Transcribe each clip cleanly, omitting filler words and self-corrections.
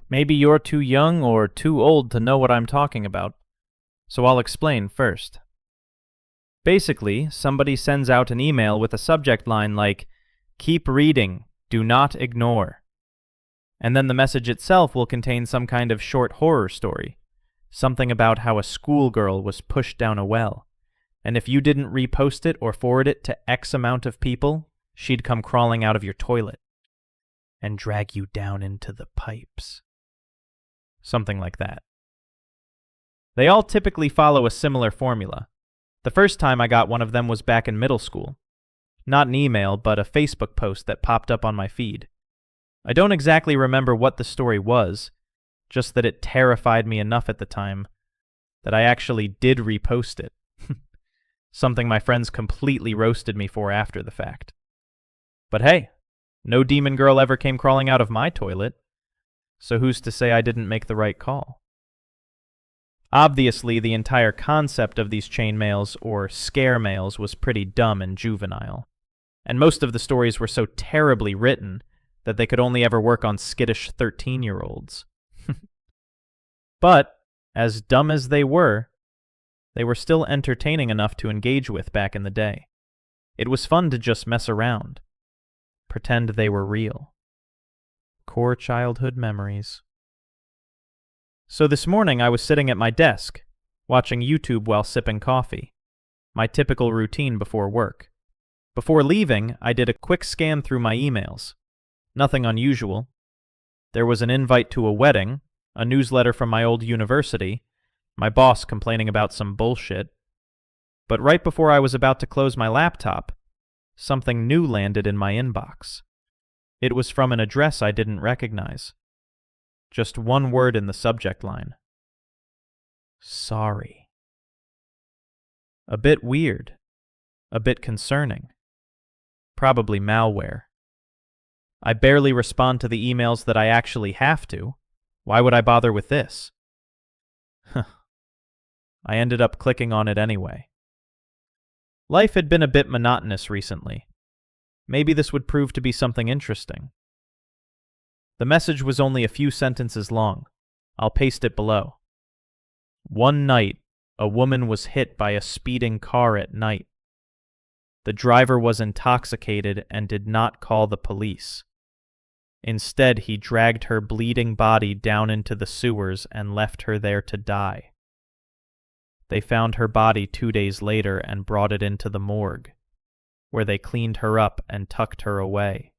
Maybe you're too young or too old to know what I'm talking about, so I'll explain first. Basically, somebody sends out an email with a subject line like, "Keep reading, do not ignore." And then the message itself will contain some kind of short horror story, something about how a schoolgirl was pushed down a well, and if you didn't repost it or forward it to X amount of people, she'd come crawling out of your toilet and drag you down into the pipes. Something like that. They all typically follow a similar formula. The first time I got one of them was back in middle school. Not an email, but a Facebook post that popped up on my feed. I don't exactly remember what the story was, just that it terrified me enough at the time that I actually did repost it. Something my friends completely roasted me for after the fact. But hey, no demon girl ever came crawling out of my toilet, so who's to say I didn't make the right call? Obviously, the entire concept of these chain mails, or scare mails, was pretty dumb and juvenile, and most of the stories were so terribly written that they could only ever work on skittish 13-year-olds. But, as dumb as they were still entertaining enough to engage with back in the day. It was fun to just mess around, pretend they were real. Core childhood memories. So this morning I was sitting at my desk, watching YouTube while sipping coffee, my typical routine before work. Before leaving, I did a quick scan through my emails. Nothing unusual. There was an invite to a wedding, a newsletter from my old university, my boss complaining about some bullshit. But right before I was about to close my laptop, something new landed in my inbox. It was from an address I didn't recognize. Just one word in the subject line. Sorry. A bit weird. A bit concerning. Probably malware. I barely respond to the emails that I actually have to. Why would I bother with this? I ended up clicking on it anyway. Life had been a bit monotonous recently. Maybe this would prove to be something interesting. The message was only a few sentences long. I'll paste it below. One night, a woman was hit by a speeding car at night. The driver was intoxicated and did not call the police. Instead, he dragged her bleeding body down into the sewers and left her there to die. They found her body 2 days later and brought it into the morgue, where they cleaned her up and tucked her away.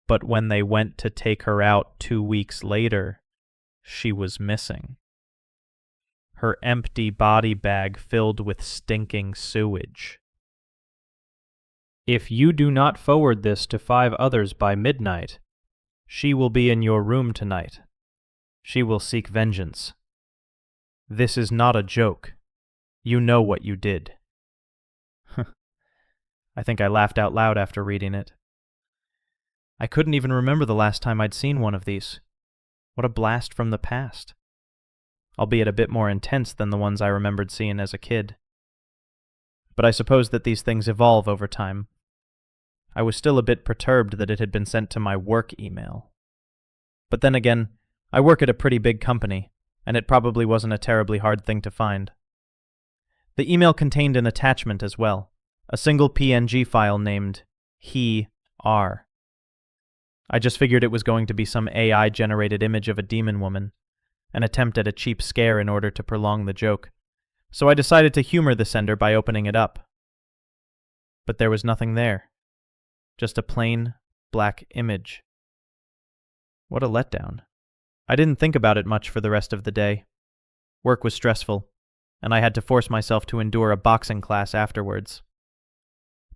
But when they went to take her out 2 weeks later, she was missing. Her empty body bag filled with stinking sewage. If you do not forward this to 5 others by midnight, she will be in your room tonight. She will seek vengeance. This is not a joke. You know what you did. I think I laughed out loud after reading it. I couldn't even remember the last time I'd seen one of these. What a blast from the past. Albeit a bit more intense than the ones I remembered seeing as a kid. But I suppose that these things evolve over time. I was still a bit perturbed that it had been sent to my work email. But then again, I work at a pretty big company, and it probably wasn't a terribly hard thing to find. The email contained an attachment as well, a single PNG file named he/r. I just figured it was going to be some AI-generated image of a demon woman, an attempt at a cheap scare in order to prolong the joke, so I decided to humor the sender by opening it up. But there was nothing there. Just a plain, black image. What a letdown. I didn't think about it much for the rest of the day. Work was stressful, and I had to force myself to endure a boxing class afterwards.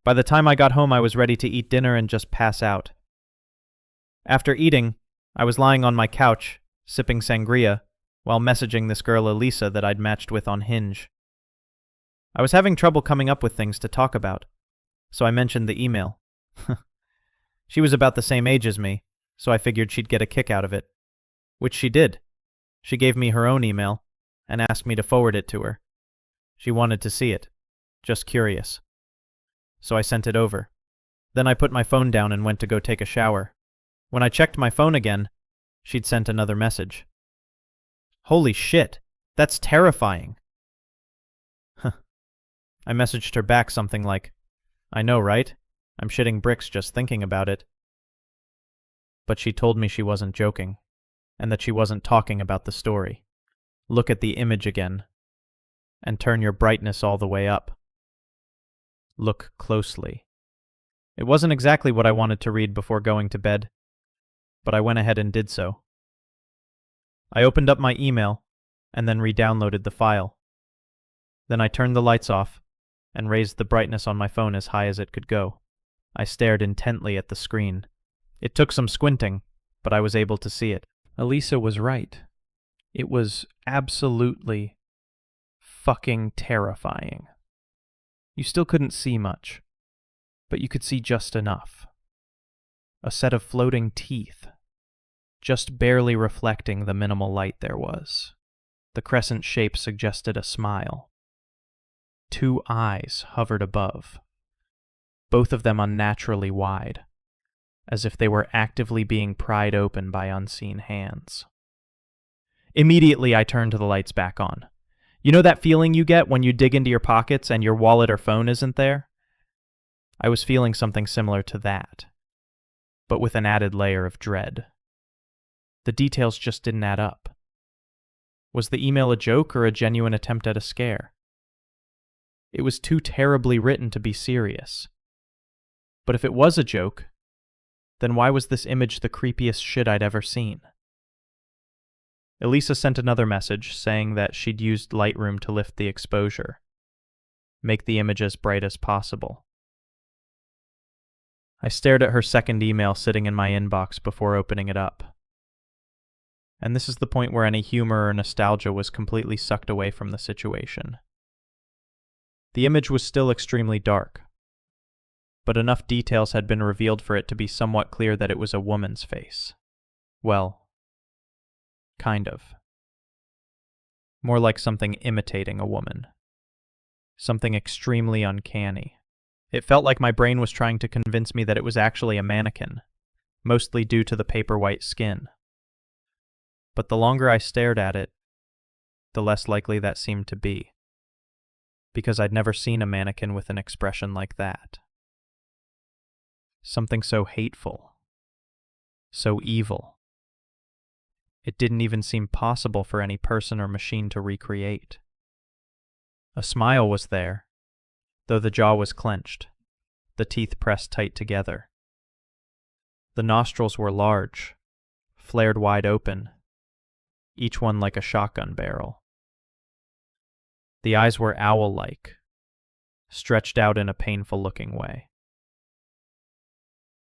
By the time I got home, I was ready to eat dinner and just pass out. After eating, I was lying on my couch, sipping sangria, while messaging this girl Elisa that I'd matched with on Hinge. I was having trouble coming up with things to talk about, so I mentioned the email. She was about the same age as me, so I figured she'd get a kick out of it. Which she did. She gave me her own email, and asked me to forward it to her. She wanted to see it. Just curious. So I sent it over. Then I put my phone down and went to go take a shower. When I checked my phone again, She'd sent another message. Holy shit, that's terrifying. I messaged her back something like, I know, right? I'm shitting bricks just thinking about it. But she told me she wasn't joking, and that she wasn't talking about the story. Look at the image again, and turn your brightness all the way up. Look closely. It wasn't exactly what I wanted to read before going to bed, but I went ahead and did so. I opened up my email, and then re-downloaded the file. Then I turned the lights off, and raised the brightness on my phone as high as it could go. I stared intently at the screen. It took some squinting, but I was able to see it. Elisa was right. It was absolutely fucking terrifying. You still couldn't see much, but you could see just enough. A set of floating teeth, just barely reflecting the minimal light there was. The crescent shape suggested a smile. 2 eyes hovered above, both of them unnaturally wide, as if they were actively being pried open by unseen hands. Immediately, I turned the lights back on. You know that feeling you get when you dig into your pockets and your wallet or phone isn't there? I was feeling something similar to that, but with an added layer of dread. The details just didn't add up. Was the email a joke or a genuine attempt at a scare? It was too terribly written to be serious. But if it was a joke, then why was this image the creepiest shit I'd ever seen? Elisa sent another message saying that she'd used Lightroom to lift the exposure, make the image as bright as possible. I stared at her second email sitting in my inbox before opening it up. And this is the point where any humor or nostalgia was completely sucked away from the situation. The image was still extremely dark, but enough details had been revealed for it to be somewhat clear that it was a woman's face. Well, kind of. More like something imitating a woman. Something extremely uncanny. It felt like my brain was trying to convince me that it was actually a mannequin, mostly due to the paper-white skin. But the longer I stared at it, the less likely that seemed to be, because I'd never seen a mannequin with an expression like that. Something so hateful, so evil. It didn't even seem possible for any person or machine to recreate. A smile was there, though the jaw was clenched, the teeth pressed tight together. The nostrils were large, flared wide open, each one like a shotgun barrel. The eyes were owl-like, stretched out in a painful-looking way.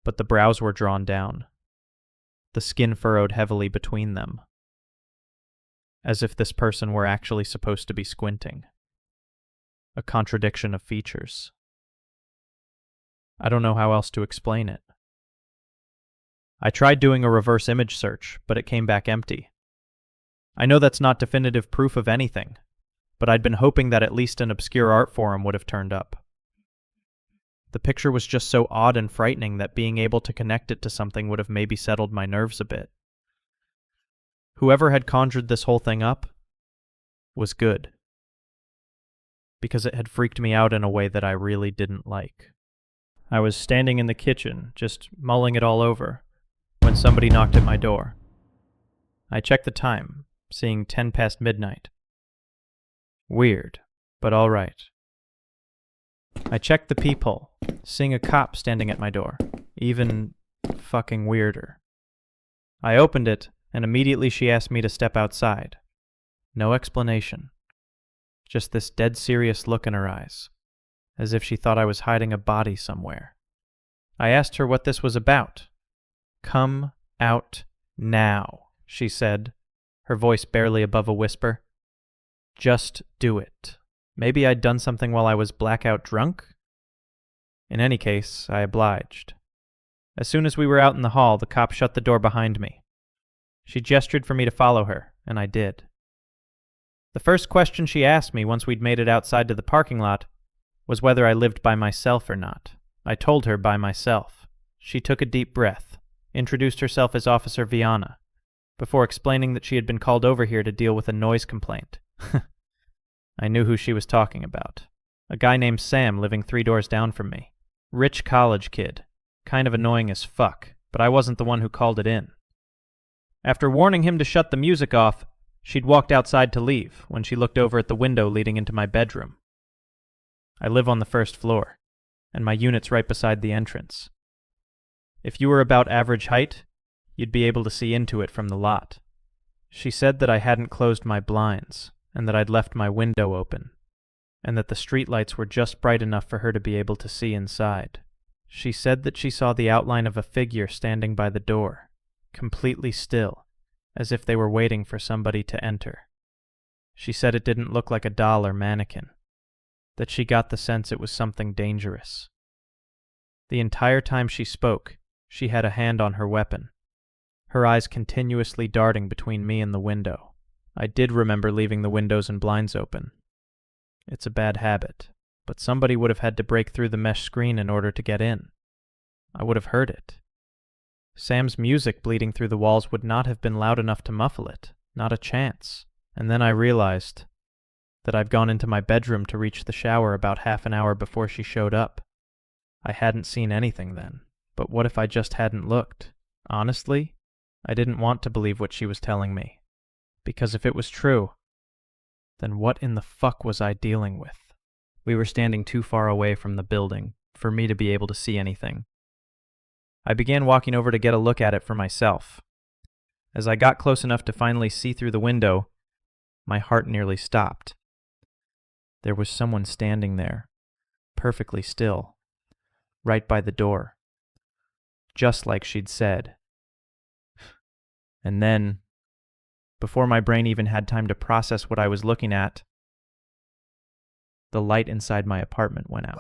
But the brows were drawn down, the skin furrowed heavily between them, as if this person were actually supposed to be squinting. A contradiction of features. I don't know how else to explain it. I tried doing a reverse image search, but it came back empty. I know that's not definitive proof of anything, but I'd been hoping that at least an obscure art forum would have turned up. The picture was just so odd and frightening that being able to connect it to something would have maybe settled my nerves a bit. Whoever had conjured this whole thing up was good, because it had freaked me out in a way that I really didn't like. I was standing in the kitchen, just mulling it all over, when somebody knocked at my door. I checked the time, seeing 10 past midnight. Weird, but all right. I checked the peephole, seeing a cop standing at my door. Even fucking weirder. I opened it, and immediately she asked me to step outside. No explanation. Just this dead serious look in her eyes, as if she thought I was hiding a body somewhere. I asked her what this was about. Come out now, she said, her voice barely above a whisper. Just do it. Maybe I'd done something while I was blackout drunk? In any case, I obliged. As soon as we were out in the hall, the cop shut the door behind me. She gestured for me to follow her, and I did. The first question she asked me once we'd made it outside to the parking lot was whether I lived by myself or not. I told her by myself. She took a deep breath, introduced herself as Officer Viana, before explaining that she had been called over here to deal with a noise complaint. I knew who she was talking about. A guy named Sam living 3 doors down from me. Rich college kid. Kind of annoying as fuck, but I wasn't the one who called it in. After warning him to shut the music off, she'd walked outside to leave when she looked over at the window leading into my bedroom. I live on the 1st floor, and my unit's right beside the entrance. If you were about average height, you'd be able to see into it from the lot. She said that I hadn't closed my blinds, and that I'd left my window open, and that the streetlights were just bright enough for her to be able to see inside. She said that she saw the outline of a figure standing by the door, completely still, as if they were waiting for somebody to enter. She said it didn't look like a doll or mannequin, that she got the sense it was something dangerous. The entire time she spoke, she had a hand on her weapon, her eyes continuously darting between me and the window. I did remember leaving the windows and blinds open. It's a bad habit, but somebody would have had to break through the mesh screen in order to get in. I would have heard it. Sam's music bleeding through the walls would not have been loud enough to muffle it, not a chance. And then I realized that I'd gone into my bedroom to reach the shower about half an hour before she showed up. I hadn't seen anything then, but what if I just hadn't looked? Honestly, I didn't want to believe what she was telling me, because if it was true, then what in the fuck was I dealing with? We were standing too far away from the building for me to be able to see anything. I began walking over to get a look at it for myself. As I got close enough to finally see through the window, my heart nearly stopped. There was someone standing there, perfectly still, right by the door, just like she'd said. And then, before my brain even had time to process what I was looking at, the light inside my apartment went out.